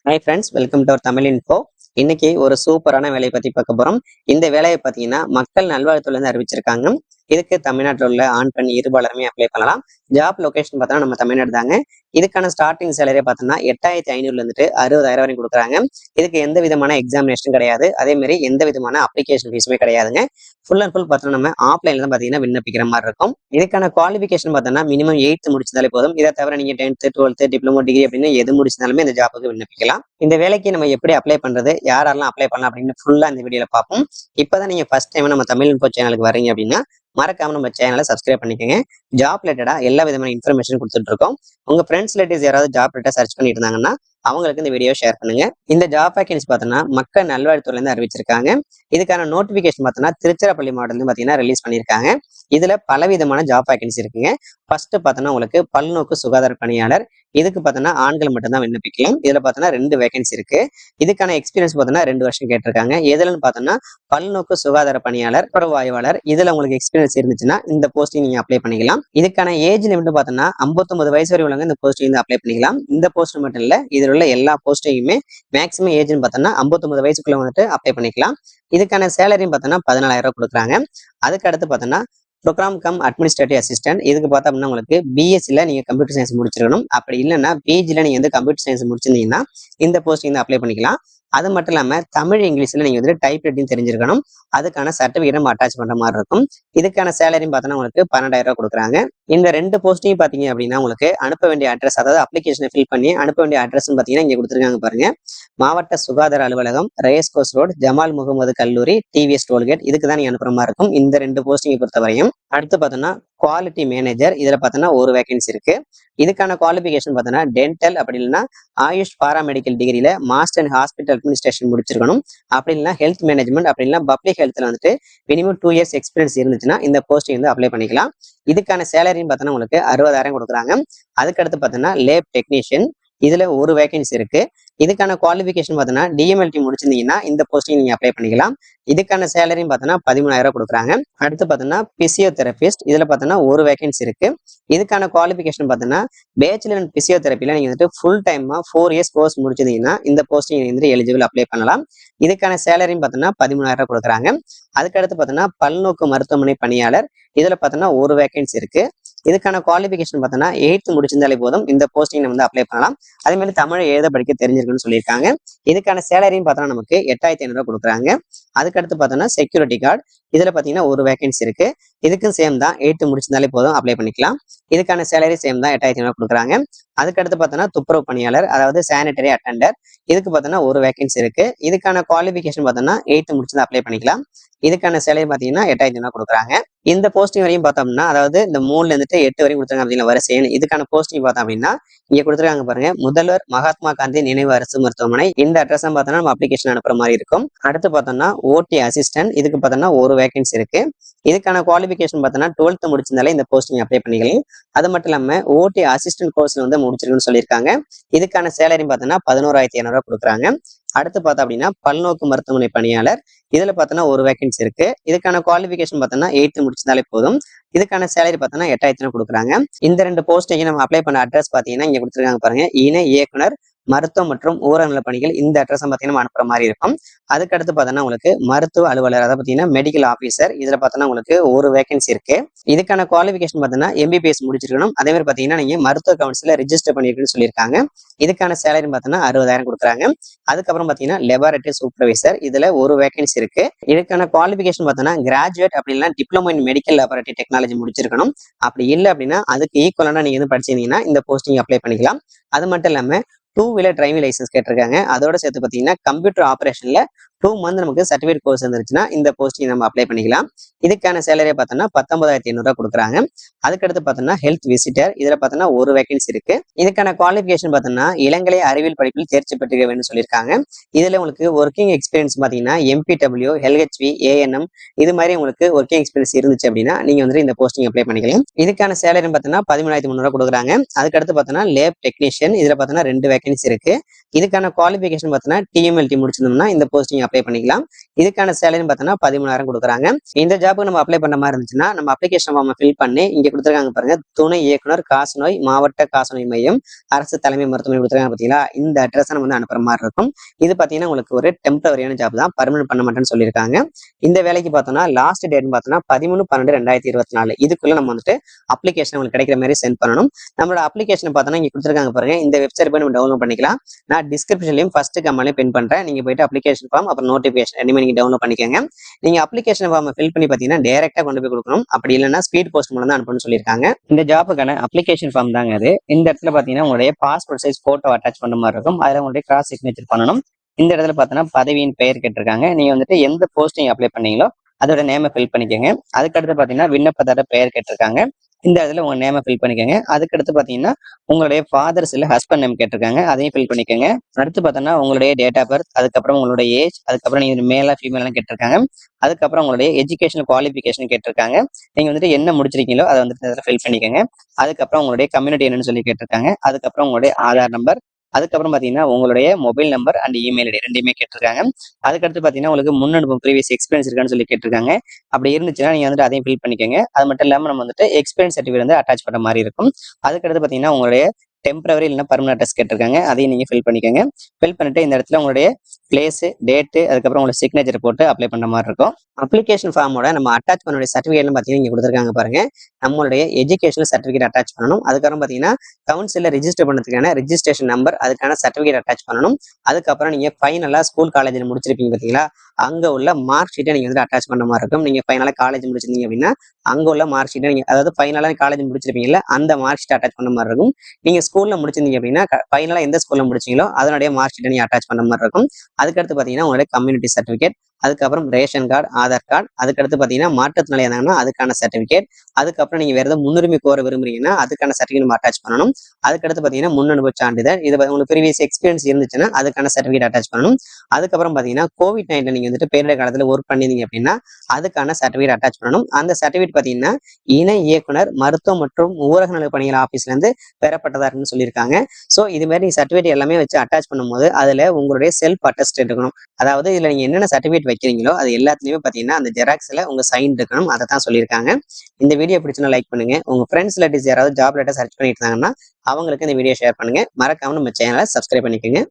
Hi friends, welcome to our Tamil info. இன்னைக்கு ஒரு சூப்பரான வேலையை பத்தி பார்க்க போறோம். இந்த வேலையை பார்த்தீங்கன்னா மக்கள் நல்வாழ்வுத்துறையில இருந்து அறிவிச்சிருக்காங்க. இதுக்கு தமிழ்நாட்டில் உள்ள ஆண் பெண் இருபாலருமே அப்ளை பண்ணலாம். ஜாப் லொகேஷன் பார்த்தோம்னா நம்ம தமிழ்நாடு தாங்க. இதுக்கான ஸ்டார்டிங் சேலரி பார்த்தோம்னா 8,500 இருந்துட்டு 60,000 வரைக்கும் கொடுக்குறாங்க. இதுக்கு எந்த விதமான எக்ஸாமினேஷன் கிடையாது. அதே மாதிரி எந்த விதமான அப்ளிகேஷன் ஃபீஸுமே கிடையாதுங்க. ஃபுல் அண்ட் ஃபுல் பார்த்தோம்னா நம்ம ஆஃப்லைன்ல தான் பார்த்தீங்கன்னா விண்ணப்பிக்கிற மாதிரி இருக்கும். இதுக்கான குவாலிஃபிகேஷன் பார்த்தோம்னா மினிமம் 8th முடிச்சிருந்தாலே போதும். இதை தவிர நீங்க 10th 12th டிப்ளமோ டிகிரி அப்படின்னு எது முடிச்சிருந்தாலுமே இந்த ஜாப்புக்கு விண்ணப்பிக்கலாம். இந்த வேலைக்கு நம்ம எப்படி அப்ளை பண்றது, யாரெல்லாம் அப்ளை பண்ணலாம் அப்படின்னு ஃபுல்லா இந்த வீடியோல பார்ப்போம். இப்பதான் நீங்க ஃபர்ஸ்ட் டைம் நம்ம தமிழ் இன்ஃபோ சேனலுக்கு வரீங்க அப்படின்னா மறக்காம நம்ம சேனலை சப்ஸ்கிரைப் பண்ணிக்கோங்க. ஜாப் ரிலேட்டடா எல்லா விதமான இன்ஃபர்மேஷன் கொடுத்துட்டு இருக்கோம். உங்க ஃப்ரெண்ட்ஸ் ரிலேட்டிவ்ஸ் யாராவது ஜாப் ரிலேட்டா சர்ச் பண்ணிட்டு இருந்தாங்கன்னா அவங்களுக்கு இந்த வீடியோ ஷேர் பண்ணுங்க. இந்த ஜாப் வேகன்சி பார்த்தோன்னா மக்கள் நல்வாழ்வுத்துறையில இருந்து அறிவிச்சிருக்காங்க. இதுக்கான நோட்டிபிகேஷன் பார்த்தோன்னா திருச்சிராப்பள்ளி மாவட்டத்துல பார்த்தீங்கன்னா ரிலீஸ் பண்ணியிருக்காங்க. இதுல பலவிதமான ஜாப் வேகன்சி இருக்குங்க. ஃபர்ஸ்ட் பார்த்தோன்னா உங்களுக்கு பல்நோக்கு சுகாதார பணியாளர். இதுக்கு பார்த்தோன்னா ஆண்கள் மட்டும்தான் விண்ணப்பிக்கலாம். இதுல பார்த்தோன்னா 2 வேகன்சி இருக்கு. இதுக்கான எக்ஸ்பீரியன்ஸ் பார்த்தோன்னா 2 வருஷம் கேட்டிருக்காங்க. எதுலன்னு பார்த்தோன்னா பல்நோக்கு சுகாதார பணியாளர், புறவாய்வாளர். இதுல உங்களுக்கு எக்ஸ்பீரியன்ஸ் இருந்துச்சுன்னா இந்த போஸ்டிங் நீங்க அப்ளை பண்ணிக்கலாம். இதுக்கான ஏஜ் லிமிட் பார்த்தோன்னா 59 வயசு வரை உள்ளவங்க இந்த போஸ்டிங் வந்து அப்ளை பண்ணிக்கலாம். இந்த போஸ்ட் மட்டும் இல்ல, இதுல உள்ள எல்லா போஸ்டையுமே மேக்ஸிமம் ஏஜ்னு பார்த்தோன்னா 59 வயசுக்குள்ள வந்துட்டு அப்ளை பண்ணிக்கலாம். இதுக்கான சேலரியும் பார்த்தோன்னா 14,000 கொடுக்குறாங்க. அதுக்கு அடுத்து பார்த்தோன்னா ப்ரோக்ராம் கம் அட்மினிஸ்ட்ரேட்டிவ் அசிஸ்டன்ட். இதுக்கு பார்த்தா அப்படின்னா உங்களுக்கு பிஎஸ்சியில் நீங்கள் கம்ப்யூட்டர் சயின்ஸ் முடிச்சிருக்கணும். அப்படி இல்லைன்னா பிஜியில் நீங்கள் வந்து கம்ப்யூட்டர் சயின்ஸ் முடிச்சிருந்தீங்கன்னா இந்த போஸ்டிங் வந்து அப்ளை பண்ணிக்கலாம். அது மட்டும் இல்லாமல் தமிழ் இங்கிலீஷில் நீங்கள் வந்து டைப் ரைட்டிங் தெரிஞ்சிருக்கணும். அதுக்கான சர்டிஃபிகேட் நம்ம அட்டாச் பண்ணுற மாதிரி இருக்கும். இதுக்கான சேலரியும் பார்த்தோன்னா உங்களுக்கு 12,000 கொடுக்குறாங்க. இந்த 2 போஸ்டிங் பார்த்தீங்க அப்படின்னா உங்களுக்கு அனுப்ப வேண்டிய அட்ரஸ், அதாவது அப்ளிகேஷனை ஃபில் பண்ணி அனுப்ப வேண்டிய அட்ரஸ் பார்த்தீங்கன்னா இங்கே கொடுத்துருக்காங்க பாருங்க. மாவட்ட சுகாதார அலுவலகம், ரேஸ்கோஸ் ரோடு, ஜமால் முகமது கல்லூரி, டிவிஎஸ் டோல்கேட். இதுக்கு தான் நீங்க அனுப்புற மாதிரி இருக்கும் இந்த 2 போஸ்டிங்கை பொறுத்தவரையும். அடுத்து பார்த்தோன்னா குவாலிட்டி மேனேஜர். இதுல பார்த்தோன்னா ஒரு வேகன்சி இருக்கு. இதுக்கான குவாலிஃபிகேஷன் பார்த்தோன்னா டென்டல், அப்படி இல்லைன்னா ஆயுஷ் பாராமெடிக்கல் டிகிரியில மாஸ்டர் இன் ஹாஸ்பிட்டல் அட்மினிஸ்ட்ரேஷன் முடிச்சிருக்கணும். அப்படி இல்லைன்னா ஹெல்த் மேனேஜ்மெண்ட், அப்படி இல்லைன்னா பப்ளிக் ஹெல்த்ல வந்துட்டு மினிமம் 2 இயர்ஸ் எக்ஸ்பீரியன்ஸ் இருந்துச்சுன்னா இந்த போஸ்டிங் வந்து அப்ளை பண்ணிக்கலாம். இதுக்கான சேலரின்னு பார்த்தோன்னா உங்களுக்கு 60,000 கொடுக்குறாங்க. அதுக்கடுத்து பார்த்தோன்னா லேப் டெக்னீஷியன். இதுல ஒரு வேகன்சி இருக்கு. இதுக்கான குவாலிஃபிகேஷன் பார்த்தோன்னா டிஎம்எல்டி முடிச்சிருந்தீங்கன்னா இந்த போஸ்டிங் நீங்க அப்ளை பண்ணிக்கலாம். இதுக்கான சேலரியும் பார்த்தோன்னா 13,000 கொடுக்குறாங்க. அடுத்து பார்த்தோன்னா பிசியோதெரபிஸ்ட். இதுல பார்த்தோன்னா ஒரு வேகன்சி இருக்கு. இதுக்கான குவாலிஃபிகேஷன் பார்த்தோன்னா பேச்சுலர் இன் பிசியோதெரபில நீங்க வந்துட்டு ஃபுல் டைமா 4 இயர்ஸ் கோர்ஸ் முடிச்சிருந்தீங்கன்னா இந்த போஸ்டிங் வந்து எலிஜிபிள் அப்ளை பண்ணலாம். இதுக்கான சேலரியும் பார்த்தோன்னா 13,000 கொடுக்குறாங்க. அதுக்கடுத்து பார்த்தோன்னா பல்நோக்கு மருத்துவமனை பணியாளர். இதுல பார்த்தோன்னா ஒரு வேகன்சி இருக்கு. இதுக்கான குவாலிஃபிகேஷன் பார்த்தோன்னா 8th முடிச்சிருந்தாலே போதும் இந்த போஸ்டிங் வந்து அப்ளை பண்ணலாம். அதே மாதிரி தமிழ் எழுத படிக்க தெரிஞ்சிருக்குன்னு சொல்லியிருக்காங்க. இதுக்கான சேலரின்னு பார்த்தோன்னா நமக்கு 8,500 கொடுக்குறாங்க. அதுக்கடுத்து பார்த்தோன்னா செக்யூரிட்டி கார்டு. இதுல பார்த்தீங்கன்னா ஒரு வேகன்சி இருக்கு. இதுக்கும் சேம் தான், 8th முடிச்சிருந்தாலே போதும் அப்ளை பண்ணிக்கலாம். இதுக்கான சேலரி சேம் தான், 8,500 கொடுக்குறாங்க. அதுக்கடுத்து பார்த்தோன்னா துப்புரவு பணியாளர், அதாவது சானிட்டரி அட்டெண்டர். இதுக்கு பார்த்தோன்னா ஒரு வேகன்சி இருக்கு. இதுக்கான குவாலிஃபிகேஷன் பார்த்தோன்னா 8th முடிச்சிருந்தா அப்ளை பண்ணிக்கலாம். இதுக்கான சேலரி பார்த்தீங்கன்னா 8,500 கொடுக்குறாங்க. இந்த போஸ்டிங் வரையும் பார்த்தோம்னா, அதாவது இந்த 3ல இருந்துட்டு 8 வரையும் கொடுத்துருக்காங்க அப்படின்னா வரிசைன்னு. இதுக்கான போஸ்டிங் பார்த்தோம் அப்படின்னா இங்க கொடுத்துருக்காங்க பாருங்க. முதல்வர் மகாத்மா காந்தி நினைவு அரசு மருத்துவமனை. இந்த அட்ரஸ் பார்த்தோம்னா நம்ம அப்ளிகேஷன் அனுப்புற மாதிரி இருக்கும். அடுத்து பார்த்தோம்னா ஓடி அசிஸ்டன்ட். இதுக்கு பார்த்தோம்னா ஒரு வேகன்சி இருக்கு. இதுக்கான குவாலிஃபிகேஷன் பார்த்தோம்னா 12th முடிச்சிருந்தாலே இந்த போஸ்டிங் அப்ளை பண்ணிக்கலாம். அது மட்டும் இல்லாம ஓடி அசிஸ்டன்ட் கோர்ஸ்ல வந்து முடிச்சிருக்குன்னு சொல்லியிருக்காங்க. இதுக்கான சேலரி பார்த்தோம்னா 11,500 கொடுக்குறாங்க. அடுத்து பார்த்தோம் அப்படின்னா பல்நோக்கு மருத்துவமனை பணியாளர். இதுல பார்த்தோன்னா ஒரு வேகன்சி இருக்கு. இதுக்கான குவாலிஃபிகேஷன் பார்த்தோன்னா 8th முடிச்சிருந்தாலே போதும். இதுக்கான சேலரி பார்த்தோன்னா 8,500 கொடுக்குறாங்க. இந்த 2 போஸ்டிங் நம்ம அப்ளை பண்ண அட்ரஸ் பார்த்தீங்கன்னா இங்க கொடுத்துருக்காங்க பாருங்க. இணை இயக்குனர் மருத்துவம் மற்றும் ஊரக நல பணிகள். இந்த அட்ரஸ் பார்த்தீங்கன்னா அனுப்புற மாதிரி இருக்கும். அதுக்கடுத்து பார்த்தோன்னா உங்களுக்கு மருத்துவ அலுவலர், அதை பார்த்தீங்கன்னா மெடிக்கல் ஆஃபீஸர். இதுல பார்த்தோன்னா உங்களுக்கு ஒரு வேகன்சி இருக்கு. இதுக்கான குவாலிஃபிகேஷன் பார்த்தோன்னா எம்பிபிஎஸ் முடிச்சிருக்கணும். அதே மாதிரி பார்த்தீங்கன்னா நீங்க மருத்துவ கவுன்சில ரிஜிஸ்டர் பண்ணிருக்குன்னு சொல்லியிருக்காங்க. இதுக்கான சேலரி பார்த்தோன்னா 60,000 கொடுக்குறாங்க. அதுக்கப்புறம் பார்த்தீங்கன்னா லெபார்டரி சூப்பர்வைசர். இதுல ஒரு வேகன்சி இருக்கு. இதுக்கான குவாலிஃபிகேஷன் பார்த்தோன்னா கிராஜுவேட், அப்படி இல்லைன்னா diploma in medical laboratory technology முடிச்சிருக்கணும். அப்படி இல்லை அப்படின்னா அதுக்கு ஈக்குவலான நீங்க வந்து படிச்சிருந்தீங்கன்னா இந்த போஸ்டிங் அப்ளை பண்ணிக்கலாம். அது மட்டும் இல்லாம 2 வீலர் டிரைவிங் லைசன்ஸ் கேட்டிருக்காங்க. அதோட சேர்த்து பார்த்தீங்கன்னா கம்ப்யூட்டர் ஆபரேஷன்ல 2 மந்த் நமக்கு சர்டிஃபிகேட் கோர்ஸ் இருந்துச்சுன்னா இந்த போஸ்டிங் நம்ம அப்ளை பண்ணிக்கலாம். இதுக்கான சேலரியை பார்த்தோன்னா 19,500 கொடுக்குறாங்க. அதுக்கடுத்து பார்த்தோன்னா ஹெல்த் விசிட்டர். இதுல பார்த்தோன்னா ஒரு வேகன்சி இருக்கு. இதுக்கான குவாலிஃபிகேஷன் பார்த்தோன்னா இளங்கலை அறிவியல் படிப்பில் தேர்ச்சி பெற்றிருக்க வேண்டும் சொல்லியிருக்காங்க. இதுல உங்களுக்கு ஒர்க்கிங் எக்ஸ்பீரியன்ஸ் பார்த்தீங்கன்னா எம்பிடபிள்யூ, எல்ஹெச்வி, ஏஎன்எம் இது மாதிரி உங்களுக்கு ஒர்க்கிங் எக்ஸ்பீரியன்ஸ் இருந்துச்சு அப்படின்னா நீங்க வந்து இந்த போஸ்டிங் அப்ளை பண்ணிக்கலாம். இதுக்கான சேலரி பார்த்தோன்னா 13,300 கொடுக்குறாங்க. அதுக்கடுத்து பார்த்தோன்னா லேப் டெக்னீஷியன். இதுல பார்த்தோன்னா 2 வேகன்சி இருக்கு. இதுக்கான குவாலிஃபிகேஷன் பார்த்தீங்கன்னா டிஎம்எல்டி முடிச்சிருந்தோம்னா இந்த போஸ்டிங் அப்ளை பண்ணிக்கலாம். இதுக்கான சேலரி பார்த்தீங்கன்னா 13,000 கொடுக்குறாங்க. இந்த ஜாப்புக்கு நம்ம அப்ளை பண்ண மாதிரி இருந்துச்சுன்னா நம்ம அப்ளிகேஷன் ஃபார்மை ஃபில் பண்ணி இங்க கொடுத்துருக்காங்க பாருங்க, துணை இயக்குனர் காசநோய் மாவட்ட காசநோய் மையம் அரசு தலைமை மருத்துவமனை கொடுத்துருக்காங்க பார்த்தீங்களா, இந்த அட்ரஸ் நம்ம வந்து அனுப்புற மாதிரி இருக்கும். இது பார்த்தீங்கன்னா உங்களுக்கு ஒரு டெம்பரரியான ஜாப் தான், பர்மனன்ட் பண்ண மாட்டேன்னு சொல்லியிருக்காங்க. இந்த வேலைக்கு பார்த்தோம்னா லாஸ்ட் டேட்னு பார்த்தோம்னா 13/12/2024 இதுக்குள்ள நம்ம வந்துட்டு அப்ளிகேஷன் உங்களுக்கு கிடைக்கிற மாதிரி சென்ட் பண்ணணும். நம்மளோட அப்ளிகேஷன் பார்த்தோம்னா இங்க கொடுத்துருக்காங்க பாருங்க, இந்த வெப்சைட் போய் நம்ம டவுன்லோட் பண்ணிக்கலாம். நான் டிஸ்கிரிப்ஷன்லயும் ஃபர்ஸ்ட் கமெண்ட்லயும் பின் பண்றேன். நீங்க போயிட்டு அப்ளிகேஷன் ஃபார்ம் அப்புறம் நோட்டிபிகேஷன் ரெண்டுமே நீங்க டவுன்லோட் பண்ணிக்கோங்க. நீங்க அப்ளிகேஷன் ஃபார்ம் ஃபில் பண்ணி பாத்தீங்கன்னா டைரக்டா கொண்டு போய் கொடுக்கணும். அப்படி இல்லைன்னா ஸ்பீட் போஸ்ட் மூலம் தான் அனுப்பணும்னு சொல்லியிருக்காங்க. இந்த ஜாப்புக்கான அப்ளிகேஷன் ஃபார்ம் தாங்க அது. இந்த இடத்துல பாத்தீங்கன்னா உங்களுடைய பாஸ்போர்ட் சைஸ் போட்டோ அட்டாச் பண்ண மாதிரி இருக்கும். அதுல உங்களுடைய கிராஸ் சிக்னேச்சர் பண்ணணும். இந்த இடத்துல பாத்தீங்கன்னா பதவியின் பெயர் கேட்டிருக்காங்க. நீங்க வந்துட்டு எந்த போஸ்டிங் அப்ளை பண்ணீங்களோ அதோட நேமை ஃபில் பண்ணிக்கோங்க. அதுக்கடுத்து பாத்தீங்கன்னா விண்ணப்பதார பெயர் கேட்டிருக்காங்க. இந்த இடத்துல உங்க நேமை ஃபில் பண்ணிக்கோங்க. அதுக்கடுத்து பாத்தீங்கன்னா உங்களுடைய ஃபாதர்ஸ் இல்ல ஹஸ்பண்ட் நேம் கேட்டிருக்காங்க, அதையும் ஃபில் பண்ணிக்கோங்க. அடுத்து பார்த்தோன்னா உங்களுடைய டேட் ஆஃப் பர்த், அதுக்கப்புறம் உங்களுடைய ஏஜ், அதுக்கப்புறம் நீங்க மேலா ஃபீமேலாம் கேட்டிருக்காங்க. அதுக்கப்புறம் உங்களுடைய எஜுகேஷனல் குவாலிஃபிகேஷன் கேட்டிருக்காங்க. நீங்க வந்துட்டு என்ன முடிச்சிருக்கீங்களோ அதை வந்துட்டு இதில் ஃபில் பண்ணிக்கோங்க. அதுக்கப்புறம் உங்களுடைய கம்யூனிட்டி என்னன்னு சொல்லி கேட்டிருக்காங்க. அதுக்கப்புறம் உங்களுடைய ஆதார் நம்பர், அதுக்கப்புறம் பாத்தீங்கன்னா உங்களுடைய mobile number and email ID ரெண்டுமே கேட்டிருக்காங்க. அதுக்கடுத்து பாத்தீங்கன்னா உங்களுக்கு முன் அனுபவம் ப்ரீவியஸ் எக்ஸ்பீரியன்ஸ் இருக்கான்னு சொல்லி கேட்டிருக்காங்க. அப்படி இருந்துச்சுன்னா நீங்க வந்துட்டு அதையும் ஃபில் பண்ணிக்கோங்க. அது மட்டும் இல்லாம நம்ம வந்துட்டு எக்ஸ்பீரியன்ஸ் சர்டிஃபிகேட் வந்து அட்டாச் பண்ண மாதிரி இருக்கும். அதுக்கடுத்து பாத்தீங்கன்னா உங்களுடைய டெம்பரரி இல்லைன்னா பர்மனன்ட் அட்ரஸ் கேட்டிருக்காங்க, அதையும் நீங்க ஃபில் பண்ணிக்கோங்க. ஃபில் பண்ணிட்டு இந்த இடத்துல உங்களுடைய பிளேஸ், டேட்டு, அதுக்கப்புறம் உங்களோட சிக்னேச்சர் போட்டு அப்ளை பண்ண மாதிரி இருக்கும். அப்ளிகேஷன் ஃபார்மோட நம்ம அட்டாச் பண்ண சர்டிஃபிகேட்னு பார்த்தீங்கன்னா இங்க கொடுத்துருக்காங்க பாருங்க, நம்மளுடைய எஜுகேஷனல் சர்டிஃபிகேட் அட்டாச் பண்ணணும். அதுக்கப்புறம் பார்த்தீங்கன்னா கவுன்சிலில் ரெஜிஸ்டர் பண்ணதுக்கான ரெஜிஸ்ட்ரேஷன் நம்பர், அதுக்கான சர்டிஃபிகேட் அட்டாச் பண்ணணும். அதுக்கப்புறம் நீங்க ஃபைனலா ஸ்கூல் காலேஜில் முடிச்சிருப்பீங்க பார்த்தீங்களா, அங்க உள்ள மார்க் ஷீட்டை நீங்க வந்து அட்டாச் பண்ண மாதிரி இருக்கும். நீங்க ஃபைனலா காலேஜ் முடிச்சிருந்தீங்க அப்படின்னா அங்க உள்ள மார்க் ஷீட்டை நீங்க, அதாவது ஃபைனலா காலேஜ் முடிச்சிருப்பீங்கல்ல அந்த மார்க் ஷீட் அட்டாச் பண்ண மாதிரி இருக்கும். நீங்க ஸ்கூல்ல முடிச்சிருந்தீங்க அப்படின்னா ஃபைனலா எந்த ஸ்கூல்ல முடிச்சீங்களோ அதனுடைய மார்க் ஷீட்டை நீங்க அட்டாச் பண்ண மாதிரி இருக்கும். அதுக்கடுத்து பாத்தீங்கன்னா உங்களுடைய கம்யூனிட்டி சர்டிஃபிகேட், அதுக்கப்புறம் ரேஷன் கார்டு, ஆதார் கார்டு, அதுக்கடுத்து பாத்தீங்கன்னா மாற்றுத்திறனாளி இருந்தாங்கன்னா அதுக்கான சர்டிஃபிகேட், அதுக்கப்புறம் நீங்க வேற ஏதாவது முன்னுரிமை கோர விரும்புறீங்கன்னா அதுக்கான சர்டிஃபிகேட் நம்ம அட்டாச் பண்ணணும். அதுக்கடுத்து பாத்தீங்கன்னா முன் அனுபவ சான்றிதழ், இது உங்களுக்கு ப்ரீவியஸ் எக்ஸ்பீரியன்ஸ் இருந்துச்சுன்னா அதுக்கான சர்டிஃபிகேட் அட்டாச் பண்ணணும். அதுக்கப்புறம் பாத்தீங்கன்னா கோவிட்-19 நீங்க வந்துட்டு பேரிடர் காலத்துல ஒர்க் பண்ணிருந்தீங்க அப்படின்னா அதுக்கான சர்டிஃபிகேட் அட்டாச் பண்ணணும். அந்த சர்டிஃபிகேட் பாத்தீங்கன்னா இணை இயக்குனர் மருத்துவ மற்றும் ஊரக நல பணிகள் ஆபீஸ்ல இருந்து பெறப்பட்டதா இருக்குன்னு சொல்லியிருக்காங்க. சோ இது மாதிரி நீங்க சர்டிஃபிகேட் எல்லாமே வச்சு அட்டாச் பண்ணும்போது அதுல உங்களுடைய செல்ஃப் அட்டஸ்ட் இருக்கணும். அதாவது இதுல நீங்க என்னென்ன சர்டிஃபிகேட் வைக்கிறீங்களோ அது எல்லாத்துலயுமே பாத்தீங்கன்னா அந்த ஜெராக்ஸ்ல உங்க சைன் இருக்கணும். அதை தான் சொல்லியிருக்காங்க. இந்த வீடியோ பிடிச்சுன்னா லைக் பண்ணுங்க. உங்க ஃப்ரெண்ட்ஸ் ரிலேட்டிவ்ஸ் யாராவது ஜாப் லெட்டர் சர்ச் பண்ணிட்டு இருந்தாங்கன்னா அவங்களுக்கு இந்த வீடியோ ஷேர் பண்ணுங்க. மறக்காம நம்ம சேனலை சப்ஸ்கிரைப் பண்ணிக்கோங்க.